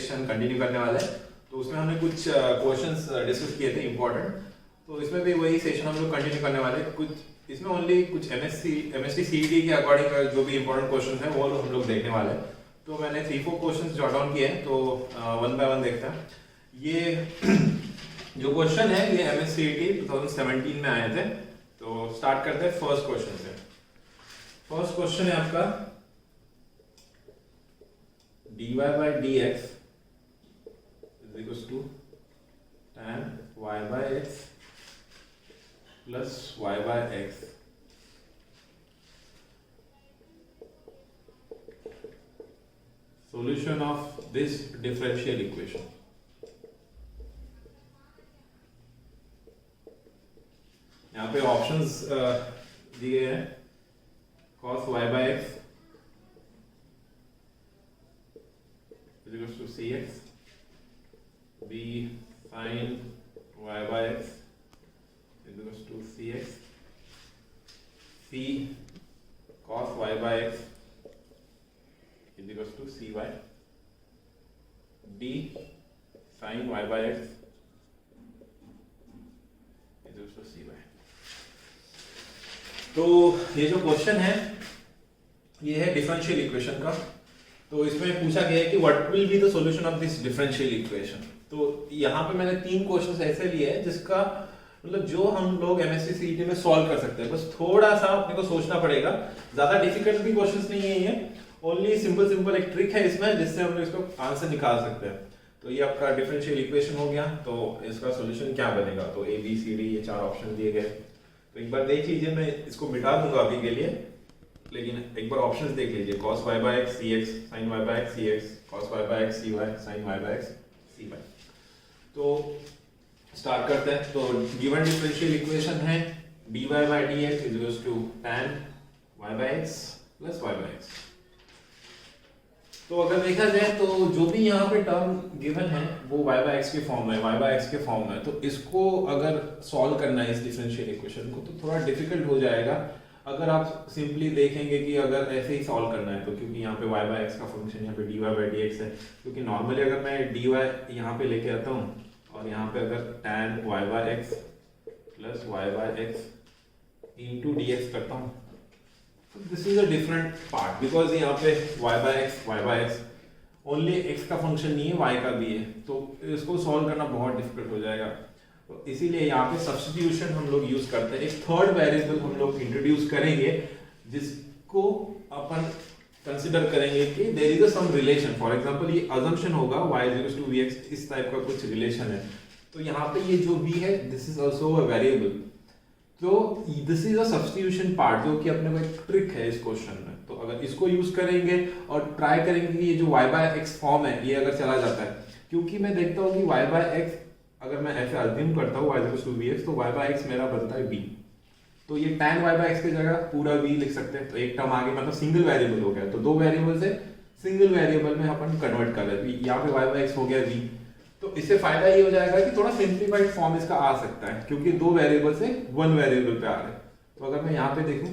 Section continue करने वाले हैं। तो उसमें हमने कुछ क्वेश्चंस डिस्कस किए थे इम्पोर्टेंट, तो इसमें भी वही सेशन हम लोग कंटिन्यू करने वाले हैं। कुछ इसमें ओनली कुछ एमएसटी सीईटी के अकॉर्डिंग जो भी इंपॉर्टेंट क्वेश्चन है वो हम लोग देखने वाले हैं। तो मैंने 3-4 क्वेश्चंस जॉट डाउन किए हैं, तो वन बाय वन देखते हैं। ये जो क्वेश्चन है ये एमएससीईटी 2017 में आए थे। तो स्टार्ट करते हैं फर्स्ट क्वेश्चन से। फर्स्ट क्वेश्चन है आपका dy by dx is equals to tan y by x plus y by x solution of this differential equation. यहाँ पे ऑप्शंस दिए हैं cos y by x is equals to cx, b sin y by x is equals to cx, c cos y by x is equals to cy, d sin y by x is equals to cy. तो ये जो question है ये है differential equation का। तो इसमें पूछा गया है कि what will be the solution of this differential equation. तो यहाँ पे मैंने 3 क्वेश्चंस ऐसे लिए हैं जिसका मतलब जो हम लोग एमएससी सीईटी में सॉल्व कर सकते हैं, बस थोड़ा सा अपने को सोचना पड़ेगा। ज्यादा डिफिकल्ट भी क्वेश्चंस नहीं है ये, ओनली सिंपल एक ट्रिक है इसमें जिससे हम इसको आंसर निकाल सकते हैं। तो ये आपका डिफरेंशियल इक्वेशन हो गया। तो इसका सोल्यूशन क्या बनेगा, तो ए बी सी डी ये 4 ऑप्शन दिए गए। तो एक बार देख लीजिए, मैं इसको मिटा दूंगा अभी के लिए, लेकिन एक बार ऑप्शंस देख लीजिए। cos y by x cx, sin y by x cx, cos y by x cy, sin y by x cy। तो स्टार्ट करते हैं। तो गिवन डिफरेंशियल इक्वेशन है dy by dx is equals to tan y by x plus y by x। तो अगर देखा जाए तो जो भी यहाँ पे टर्म गिवन है वो y by x के फॉर्म में, y by x के फॉर्म में। तो इसको अगर सॉल्व करना है इस डिफरेंशियल इक्वेशन को तो थोड़ा डिफिकल्ट हो जाएगा अगर आप सिंपली देखेंगे कि अगर ऐसे ही सॉल्व करना है। तो क्योंकि यहाँ पे y by x का फंक्शन यहाँ पे dy by dx है, क्योंकि नॉर्मली अगर मैं dy यहाँ पे लेके आता हूँ और यहाँ पे अगर tan y by x plus y by x into dx करता हूँ, this is a different part because यहाँ पे y by x only x का फंक्शन नहीं है, y का भी है। तो इसको सॉल्व करना बहुत डिफिकल्ट हो जाएगा। तो इसीलिए यहाँ पे सब्स्टिट्यूशन हम लोग यूज करते हैं। एक थर्ड वेरिएबल हम लोग इंट्रोड्यूस करेंगे जिसको अपन कंसिडर करेंगे कि there is a some relation. For example ये अजम्पशन होगा y is equals to vx, इस टाइप का कुछ रिलेशन है। तो यहाँ पे ये जो v है this is also a variable. तो this is a substitution part जो कि अपने को एक ट्रिक है इस क्वेश्चन में। तो अगर इसको यूज करेंगे और ट्राई करेंगे कि ये जो y by x फॉर्म है ये अगर चला जाता है, क्योंकि मैं देखता हूँ कि y by x अगर मैं ऐसे अज्यूम करता हूँ y is equals to vx, तो y by x मेरा बनता है v। तो ये tan y by x की जगह पूरा v लिख सकते हैं। तो एक टर्म आगे मतलब सिंगल वेरिएबल हो गया। तो 2 वेरिएबल से सिंगल वेरिएबल में अपन कन्वर्ट कर रहे हैं। यहाँ पे y by x हो गया v। तो इससे फायदा ये हो जाएगा कि थोड़ा सिंप्लीफाइड फॉर्म इसका आ सकता है, क्योंकि 2 वेरिएबल से 1 वेरिएबल पे आ रहे हैं। तो अगर मैं यहाँ पे देखूं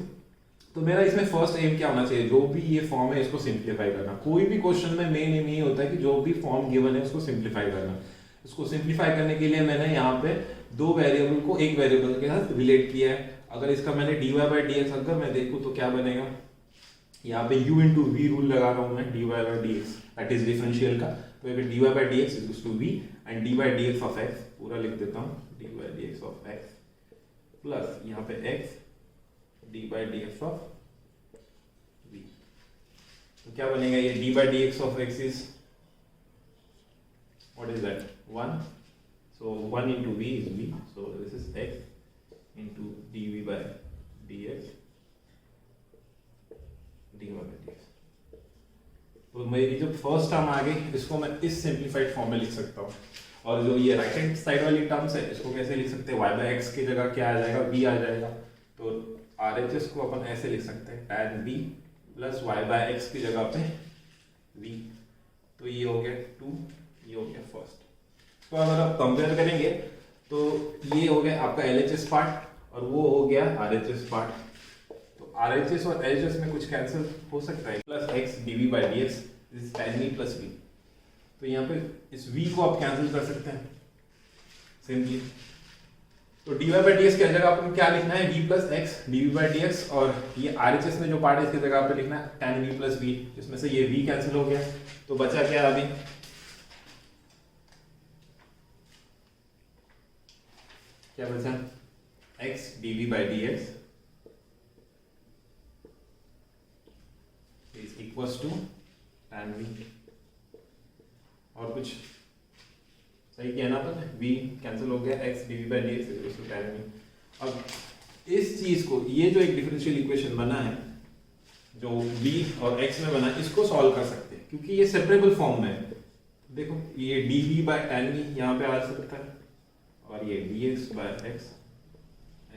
तो मेरा इसमें फर्स्ट एम क्या होना चाहिए, जो भी ये फॉर्म है इसको सिंप्लीफाई करना। कोई भी क्वेश्चन में मेन एम ये होता है कि जो भी फॉर्म गिवन है उसको सिंप्लीफाई करना। इसको सिंप्लीफाई करने के लिए मैंने यहाँ पे 2 वेरिएबल को एक वेरिएबल के साथ रिलेट किया है। अगर इसका मैंने dy by dx अगर मैं देखूं तो क्या बनेगा, यहाँ पे u into v रूल लगा रहा हूँ मैं dy by dx, that is differential का। तो ये dy by dx equals to v and dy by dx of x पूरा लिख देता हूँ, dy by dx of x plus यहाँ पे x dy by dx of v। तो क्या बनेगा, ये dy by dx of x is what is that 1, so 1 into v is v, so this is x into dv by dx dy by dx। तो मेरी जो first term आ गई इसको मैं इस सिंप्लीफाइड फॉर्म में लिख सकता हूँ। और जो ये राइट हैंड साइड वाली टर्म्स है इसको कैसे लिख सकते हैं, y by x की जगह क्या आ जाएगा, v आ जाएगा। तो RHS को अपन ऐसे लिख सकते हैं tan v plus y by x की जगह पे v। तो ये हो गया 2, ये हो गया फर्स्ट। तो अगर आप कंपेयर करेंगे तो ये हो गया आपका LHS पार्ट और वो हो गया RHS पार्ट। तो RHS और LHS में कुछ कैंसिल हो सकता है, plus x dv by dx, this is tan v plus v। तो यहाँ पे इस v को आप कैंसिल कर सकते हैं सिंपली। तो dy बाई डी एक्स की जगह आपको क्या लिखना है, v plus x D by d x, और ये RHS में जो पार्ट है इसकी जगह आप लिखना है tan v प्लस v, जिसमें से ये v कैंसिल हो गया। तो बचा क्या अभी, क्या बचा, x dv by d x is equals to tan v, और कुछ सही किया ना अपन, v कैंसिल हो गया, x dv by d x equals to tan v। अब इस चीज को, ये जो एक डिफरेंशियल इक्वेशन बना है जो v और x में बना है, इसको सॉल्व कर सकते हैं क्योंकि ये सेपरेबल फॉर्म में है। देखो ये dv बाई tan v यहाँ पे आ सकता है, और ये dx बाय x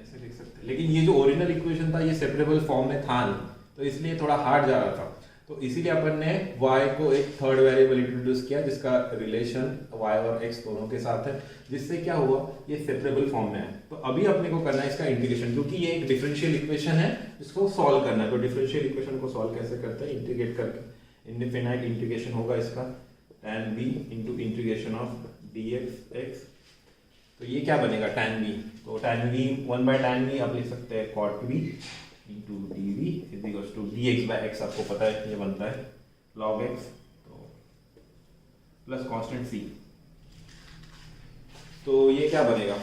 ऐसे लिख सकते हैं, लेकिन ये जो ओरिजिनल इक्वेशन था ये सेपरेबल फॉर्म में था नहीं, तो इसलिए थोड़ा हार्ड जा रहा था। तो इसीलिए अपन ने y को एक थर्ड वेरिएबल इंट्रोड्यूस किया जिसका रिलेशन y और x दोनों के साथ है, जिससे क्या हुआ, ये सेपरेबल फॉर्म में है। तो अभी अपने को करना है इसका इंटीग्रेशन, क्योंकि ये एक डिफरेंशियल इक्वेशन है जिसको सॉल्व करना है। तो डिफरेंशियल इक्वेशन को सॉल्व कैसे करते हैं, इंटीग्रेट करके, इंडेफिनाइट इंटीग्रेशन होगा इसका tan v into integration of dx x। तो ये क्या बनेगा tan v, तो tan v 1 by tan v आप लिख सकते हैं cot v into dv is equals to dx by x, आपको पता है ये बनता है log x, तो प्लस कांस्टेंट c। तो ये क्या बनेगा,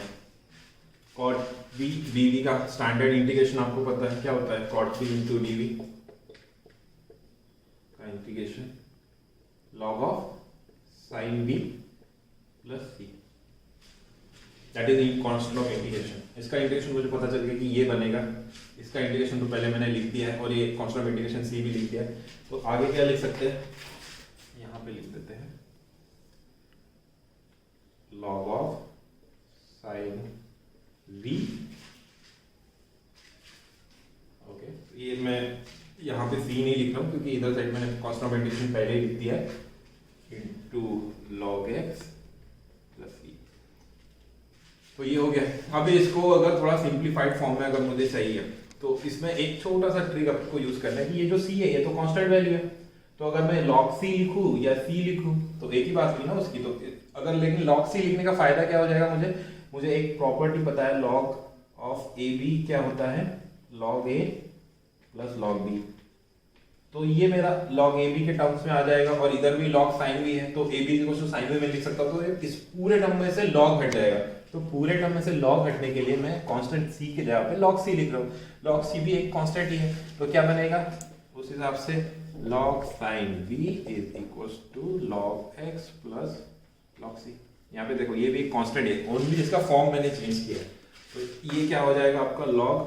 cot v dv का स्टैंडर्ड इंटीग्रेशन आपको पता है क्या होता है, cot v इंटू dv का integration log of sin v plus c, that is constant of integration. इसका इंटीग्रेशन मुझे पता चल गया कि ये बनेगा, इसका इंटीग्रेशन तो पहले मैंने लिख दिया है, और ये कांस्टेंट ऑफ इंटीग्रेशन c भी लिख दिया है। तो आगे क्या लिख सकते हैं, यहाँ पे लिख देते हैं log of sin v। Okay, ये मैं यहाँ पे c नहीं लिख रहा हूँ क्योंकि इधर साइड मैंने कांस्टेंट ऑफ इंटीग्रेशन पहले ही लिख दिया है, into log x plus c। तो ये हो गया। अब इसको अगर थोड़ा सिंप्लीफाइड फॉर्म में अगर मुझे चाहिए, तो इसमें एक छोटा सा ट्रिक आपको यूज करना है कि ये जो c है ये तो कांस्टेंट वैल्यू है, तो अगर मैं log c लिखूं या c लिखूं तो एक ही बात हुई ना उसकी। तो अगर लेकिन log c लिखने का फायदा क्या हो जाएगा, मुझे एक प्रॉपर्टी पता है, log ऑफ ab क्या होता है, log a plus log b। तो ये मेरा log ab के टर्म्स में आ जाएगा, और इधर भी log sin v है, तो ab equal to sin v में लिख सकता हूं। तो इस पूरे टर्म में से log हट जाएगा, तो पूरे टर्म में से log हटने के लिए मैं कांस्टेंट c के जगह पे log c लिख रहा हूँ। log c भी एक कांस्टेंट ही है, तो क्या बनेगा उस हिसाब से log sin v is equals to log x plus log c। यहाँ पे देखो ये भी एक कांस्टेंट है, ओनली इसका फॉर्म मैंने चेंज किया है। तो ये क्या हो जाएगा आपका log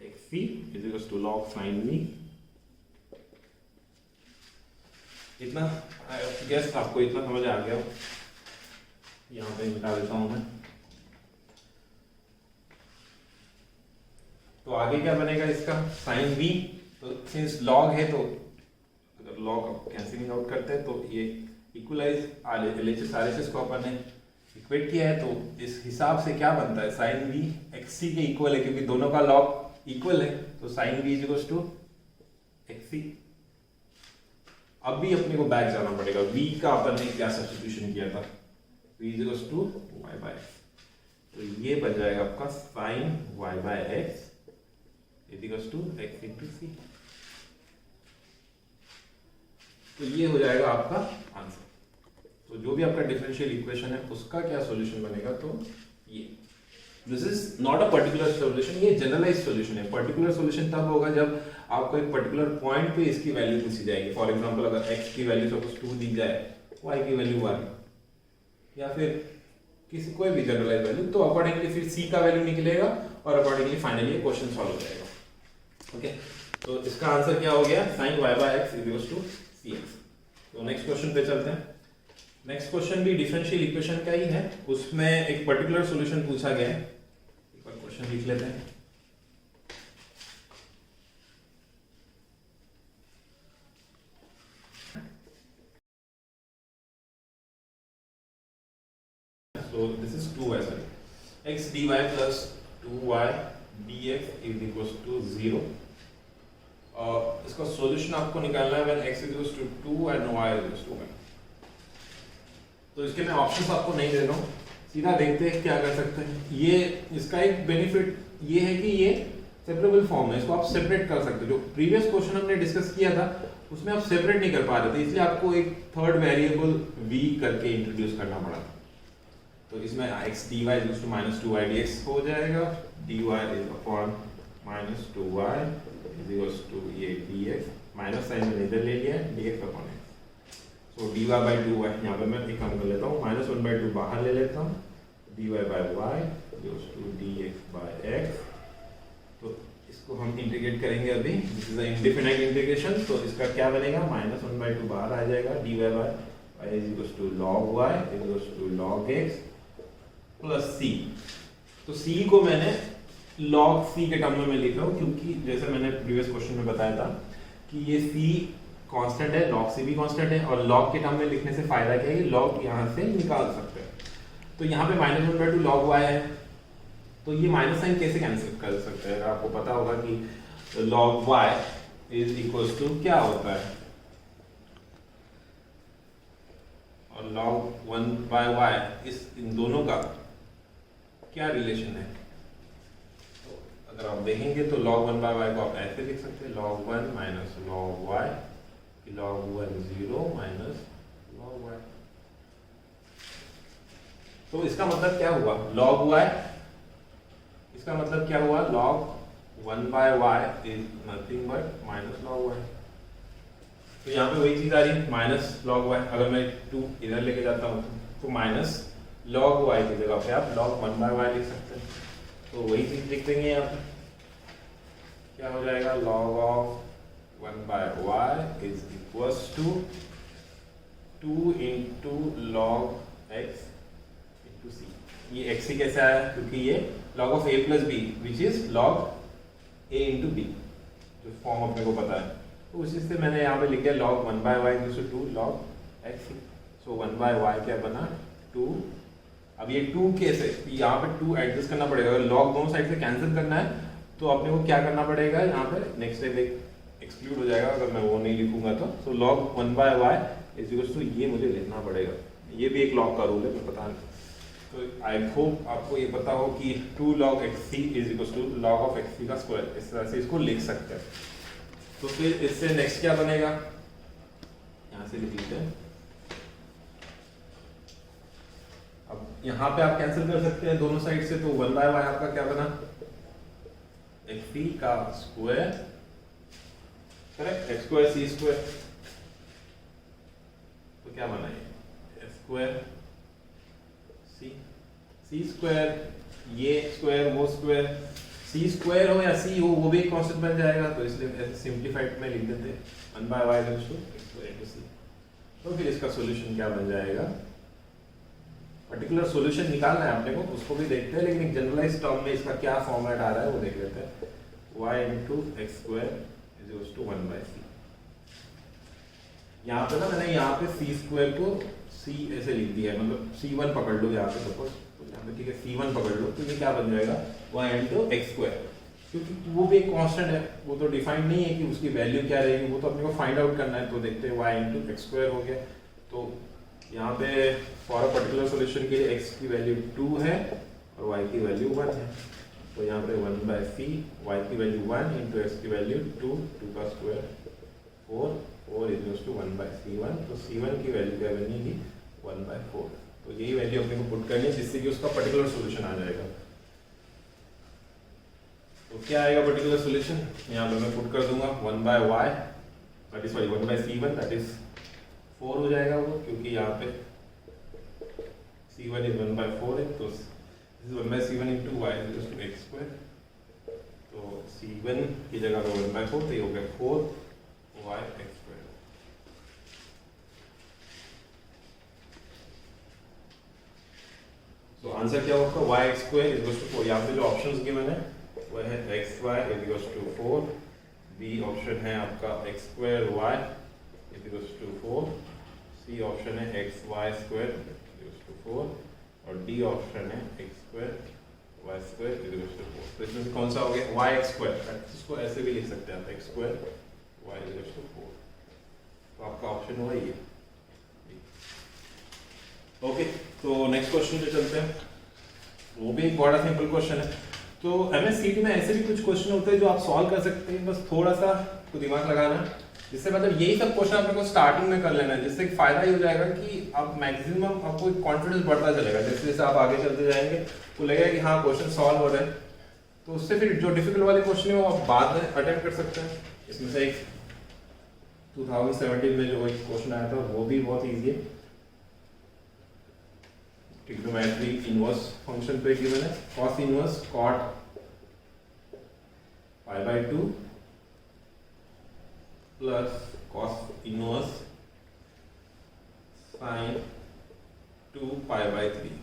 xc is equals to log sin v। इतना गैस आपको इतना समझ आ गया, यहाँ पे मिटा देता हूं मैं। तो आगे क्या बनेगा इसका sin v, तो सिंस log है तो अगर log कैंसिलिंग आउट करते हैं तो ये इक्वलाइज LHS RHS को अपन ने इक्वेट किया है, तो इस हिसाब से क्या बनता है sin v xc के इक्वल है, क्योंकि दोनों का log इक्वल है, तो sin v is equals to xc। अब भी अपने को बैक जाना पड़ेगा, v का अपन ने क्या सब्स्टिट्यूशन किया था, v is equals to y by x, तो ये बन जाएगा आपका sin y by x is equals to x into c। तो ये हो जाएगा आपका आंसर। तो जो भी आपका डिफरेंशियल इक्वेशन है उसका क्या सॉल्यूशन बनेगा, तो ये this is not a particular solution, ये जनरलाइज सॉल्यूशन है। पर्टिकुलर सॉल्यूशन तब होगा जब आपको एक पर्टिकुलर पॉइंट पे इसकी वैल्यू पूछी जाएगी। फॉर एग्जांपल अगर x की वैल्यू सपोज 2 दी जाए, y की वैल्यू 1, या फिर किसी कोई भी जनरलाइज वैल्यू, तो अकॉर्डिंगली फिर c का वैल्यू निकलेगा और अकॉर्डिंगली फाइनली ये क्वेश्चन सॉल्व हो जाएगा। ओके, तो इसका आंसर क्या हो गया, sin y by x is equal to cx। तो नेक्स्ट क्वेश्चन पे चलते हैं। नेक्स्ट क्वेश्चन भी डिफरेंशियल इक्वेशन का ही है, उसमें एक पर्टिकुलर सॉल्यूशन पूछा गया है। एक बार क्वेश्चन लिख लेते हैं। So this is 2y, sorry, x dy plus 2y dx is equals to 0। इसका सॉल्यूशन आपको निकालना है when x is equals to 2 and y is equals to 1। तो इसके मैं ऑप्शंस आपको नहीं दे रहा हूँ, सीधा देखते हैं क्या कर सकते हैं। ये इसका एक बेनिफिट ये है कि ये सेपरेबल फॉर्म है, इसको आप सेपरेट कर सकते हो। जो प्रीवियस क्वेश्चन हमने डिस्कस किया था उसमें आप सेपरेट नहीं कर पा रहे थे, इसलिए आपको एक थर्ड वेरिएबल v करके इंट्रोड्यूस करना पड़ा। तो इसमें x dy equals to -2y dx हो जाएगा, dy is upon -2y is equals to ये dx, माइनस साइन मैंने इधर ले लिया है, dx upon x। So dy by 2y यहाँ पे मैं एक काम कर लेता हूँ, -1/2 बाहर ले लेता हूँ, dy by y equals to dx by x। तो इसको हम इंटीग्रेट करेंगे अभी, दिस इज इंडेफिनाइट इंटीग्रेशन। तो इसका क्या बनेगा, -1/2 बाहर आ जाएगा, dy by y is equals to log y is equals to log x plus c। तो c को मैंने log c के टर्म में लिख रहा हूँ, क्योंकि जैसे मैंने प्रीवियस क्वेश्चन में बताया था कि ये c कांस्टेंट है, log c भी कांस्टेंट है, और log के टर्म में लिखने से फायदा क्या है, log यहाँ से निकाल सकते हैं। तो यहाँ पे -1/2 log y है, तो ये माइनस साइन कैसे कैंसिल कर सकते हैं। अगर आपको पता होगा कि log y is equals to क्या होता है, और log 1/y इस इन दोनों का क्या रिलेशन है। तो अगर आप देखेंगे तो log 1/y को आप ऐसे लिख सकते हैं, log 1 minus log y, log 1 0 minus log y। तो इसका मतलब क्या हुआ, log y, इसका मतलब क्या हुआ, log 1/y is nothing but minus log y। तो यहाँ पे वही चीज आ रही है, माइनस log y। अगर मैं 2 इधर लेके जाता हूँ तो माइनस log y की जगह पे आप log 1/y लिख सकते हैं। तो वही चीज लिख देंगे यहाँ पे, क्या हो जाएगा, log of 1/y is equals to 2 into log x into c। ये x ही कैसे आया, क्योंकि ये log of a plus b which is log a into b, जो फॉर्म अपने को पता है। तो उसी से मैंने यहाँ पे लिख दिया log 1/y equals to 2 log x। So 1/y क्या बना 2। अब ये 2 कैसे, यहाँ पे 2 एडजस्ट करना पड़ेगा। अगर log दोनों साइड से कैंसिल करना है तो अपने को क्या करना पड़ेगा, यहाँ पे नेक्स्ट स्टेप एक एक्सक्लूड हो जाएगा अगर मैं वो नहीं लिखूंगा तो। So log 1/y is equals to ये मुझे लिखना पड़ेगा, ये भी एक log का रूल है, मैं पता नहीं। तो आई होप आपको ये पता हो कि 2 log xc is equals to log of xc का स्क्वायर, इस तरह से इसको लिख सकते हैं। तो फिर इससे नेक्स्ट क्या बनेगा, यहाँ से लिख लेते हैं। अब यहाँ पे आप कैंसिल कर सकते हैं दोनों साइड से, तो 1/y आपका क्या बना, xc का square, correct, x square c square. तो क्या बना ये स्क्वायर c स्क्वायर, ये स्क्वायर वो स्क्वायर, c स्क्वायर हो या c हो वो भी एक कांस्टेंट बन जाएगा। तो इसलिए ऐसे सिंपलीफाइड में लिख देते हैं 1/y equals to x square into c। तो फिर इसका सॉल्यूशन क्या बन जाएगा, पर्टिकुलर सॉल्यूशन निकालना है अपने को, उसको भी देखते हैं, लेकिन एक जनरलाइज्ड टर्म में इसका क्या फॉर्मेट आ रहा है वो देख लेते हैं। y into x square is equals to 1/c। यहाँ पे ना मैंने यहाँ पे c स्क्वायर को c ऐसे लिख दिया है, मतलब c1 पकड़ लो यहाँ पे सपोज, यहाँ पे ठीक है c1 पकड़ लो, तो ये क्या बन जाएगा y इंटू एक्स स्क्वायर, क्योंकि वो भी एक कांस्टेंट है, वो तो डिफाइंड नहीं है कि उसकी वैल्यू क्या रहेगी, वो तो अपने को फाइंड आउट करना है। तो देखते हैं y इंटू एक्स स्क्वायर हो गया। तो यहाँ पे फॉर अ पर्टिकुलर सॉल्यूशन के लिए x की वैल्यू 2 है और y की वैल्यू 1 है। तो यहाँ पे 1/c, y की वैल्यू 1 इंटू x की वैल्यू 2, 2 का square 4, 4 is equals to 1/c1। तो c1 की वैल्यू क्या बनेगी 1/4। तो यही वैल्यू अपने को पुट करनी है जिससे कि उसका पर्टिकुलर सॉल्यूशन आ जाएगा। तो क्या आएगा पर्टिकुलर सॉल्यूशन, यहाँ पे मैं पुट कर दूंगा 1/y that is sorry 1/c1 that is 4 हो जाएगा वो, क्योंकि यहाँ पे c1 इज 1/4 है। तो this is 1/c1 into y is equals to x square. तो c1 की जगह पे 1/4, तो ये हो गया 4y x स्क्वायर। तो आंसर क्या होगा y x square is equals to 4। यहाँ पे जो ऑप्शंस गिवन है वो है xy is equals to 4, B option है आपका x square y is equals to 4, C option है xy square is equals to 4, और डी ऑप्शन है x square y square is equals to 4। तो इसमें से कौन सा हो गया y x स्क्वायर, इसको ऐसे भी लिख सकते हैं आप x square y is equals to 4। तो आपका ऑप्शन हुआ ये। ओके, तो नेक्स्ट क्वेश्चन पे चलते हैं। वो भी एक बड़ा सिंपल क्वेश्चन है। तो एमएससीटी में ऐसे भी कुछ क्वेश्चन होते हैं जो आप सॉल्व कर सकते हैं, बस थोड़ा सा तो दिमाग लगाना, जिससे मतलब यही सब क्वेश्चन आपको स्टार्टिंग में कर लेना है, जिससे फायदा ये हो जाएगा कि आप मैक्सिमम आपको कॉन्फिडेंस बढ़ता चलेगा। जैसे जैसे आप आगे चलते जाएंगे तो लगेगा कि हाँ क्वेश्चन सॉल्व हो रहे हैं, तो उससे फिर जो डिफिकल्ट वाले क्वेश्चन है वो आप बाद में अटेम्प्ट कर सकते हैं। इसमें से एक 2017 में जो एक क्वेश्चन आया था वो भी बहुत ईजी है। ट्रिग्नोमेट्री इनवर्स फंक्शन पे गिवन है cos inverse cot pi by 2 plus cos inverse sin 2 pi by 3।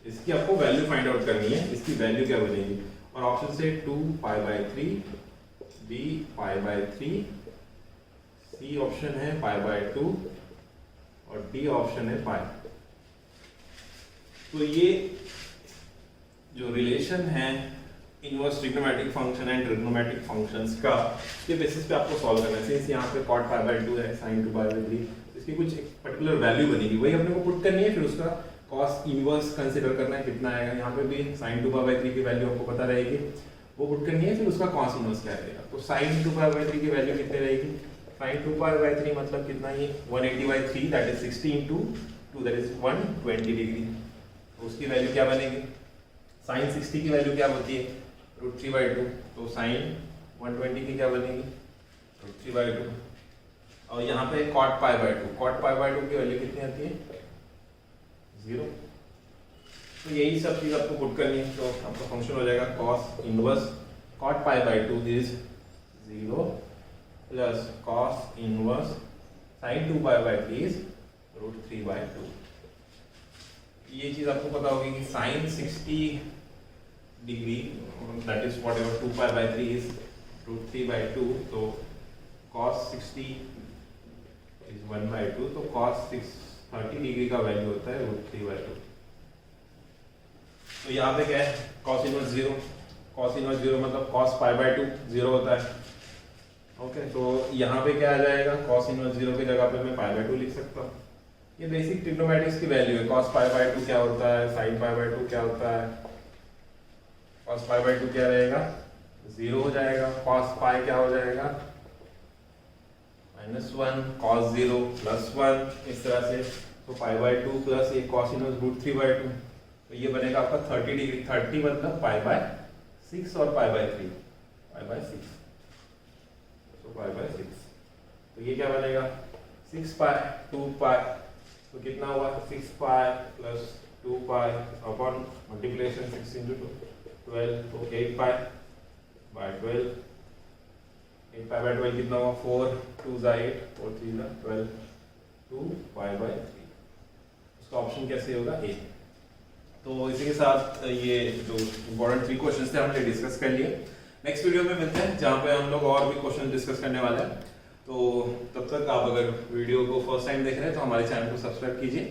इसकी आपको वैल्यू फाइंड आउट करनी है, इसकी वैल्यू क्या बनेगी। और ऑप्शन से 2 pi by 3, B pi by 3, C option है पाई बाय 2 और डी ऑप्शन है पाई। तो ये जो रिलेशन है inverse trigonometric function and trigonometric functions का, के बेसिस पे आपको सॉल्व करना है। सिंस यहाँ पे cot पाई बाय 2 है, sin 2 पाई बाय 3, इसकी कुछ एक पर्टिकुलर वैल्यू बनेगी, वही अपने को पुट करनी है। फिर उसका cos इनवर्स कंसीडर करना है कितना आएगा। यहाँ पे भी sin 2 पाई बाय 3 की वैल्यू आपको पता रहेगी, वो पुट करनी है। फिर उसका cos इनवर्स क्या रहेगा। तो sin 2 पाई बाय 3 की वैल्यू कितनी रहेगी। sin 2 पाई बाय 3 मतलब कितना, ये 180/3 that is 60 into 2 that is 120 degree. तो उसकी वैल्यू क्या बनेगी। sin 60 की वैल्यू क्या होती है √3/2, तो sin 120 की क्या बनेगी √3/2। और यहाँ पे cot pi by 2, cot pi by 2 की वैल्यू कितनी आती है 0। तो यही सब चीज आपको पुट करनी है। तो आपका फंक्शन हो जाएगा cos inverse cot pi by 2 is 0 plus cos inverse sin 2 pi by 3 is √3/2। ये चीज आपको पता होगी कि sin 60 degree that is whatever 2 pi by 3 is √3/2, तो cos 60 इज 1/2, तो cos 30 डिग्री का वैल्यू होता है √3/2। तो यहाँ पे क्या है cos इनवर्स 0, cos इनवर्स 0 मतलब cos पाई बाय 2 0 होता है। ओके, तो यहाँ पे क्या आ जाएगा cos इनवर्स 0 की जगह पे मैं पाई बाय 2 लिख सकता हूँ। ये बेसिक ट्रिग्नोमेट्रिक्स की वैल्यू है। cos पाई बाय 2 क्या होता है, sin पाई बाय 2 क्या होता है। cos पाई बाय 2 क्या रहेगा 0 हो जाएगा, cos पाई क्या हो जाएगा -1, cos 0 +1, इस तरह से। तो पाई बाय 2 प्लस ये cos इनवर्स √3/2, तो ये बनेगा आपका 30 डिग्री। 30 मतलब पाई बाय 6 और पाई बाय 3 पाई बाय 6, तो पाई बाय 6। तो ये क्या बनेगा 6 पाई 2 पाई, तो कितना हुआ 6 pi plus 2 pi upon multiplication 6 into 12, तो 8 पाई बाय 12। 8 पाई बाय 12 कितना हुआ 4 2 8 4 3 12, 2 पाई बाय 3। उसका ऑप्शन कैसे होगा ए। तो इसी के साथ ये जो इम्पोर्टेंट 3 क्वेश्चंस थे हमने डिस्कस कर लिए। नेक्स्ट वीडियो में मिलते हैं जहाँ पे हम लोग और भी क्वेश्चन डिस्कस करने वाले हैं। तो तब तक आप अगर वीडियो को फर्स्ट टाइम देख रहे हैं तो हमारे चैनल को सब्सक्राइब कीजिए